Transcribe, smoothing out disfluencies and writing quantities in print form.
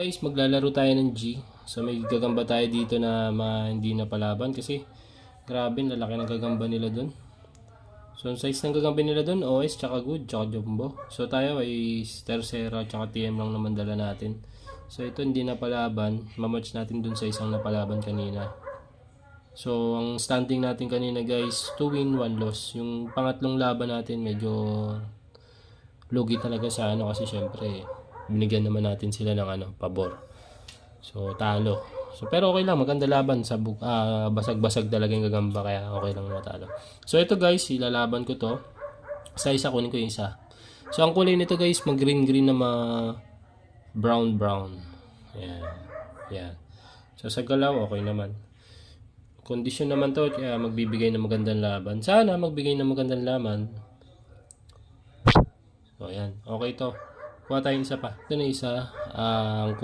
Guys, maglalaro tayo ng G. So may gagamba tayo dito na hindi na palaban kasi grabe, lalaki ng gagamba nila dun. So ang size ng gagamba nila dun, OS, tsaka good, tsaka jumbo. So tayo ay tercera, tsaka TM lang naman dala natin. So ito hindi na palaban, mamatch natin dun sa isang napalaban kanina. So ang standing natin kanina guys, 2 win, 1 loss. Yung pangatlong laban natin medyo lugi talaga sa ano kasi syempre binigyan naman natin sila ng pabor. So talo. So pero okay lang, maganda laban sa basag-basag talaga yung gagamba kaya okay lang matalo. So ito guys, ilalaban ko to. Sa isa kunin ko yung isa. So ang kulay nito guys, mag-green-green na brown-brown. Yan. Yan. So sa galaw okay naman. Kondisyon naman to, kaya magbibigay ng magandang laban. Sana magbigay ng magandang laban. So ayan, okay to. Kuha tayong isa pa. Ito na isa. Ang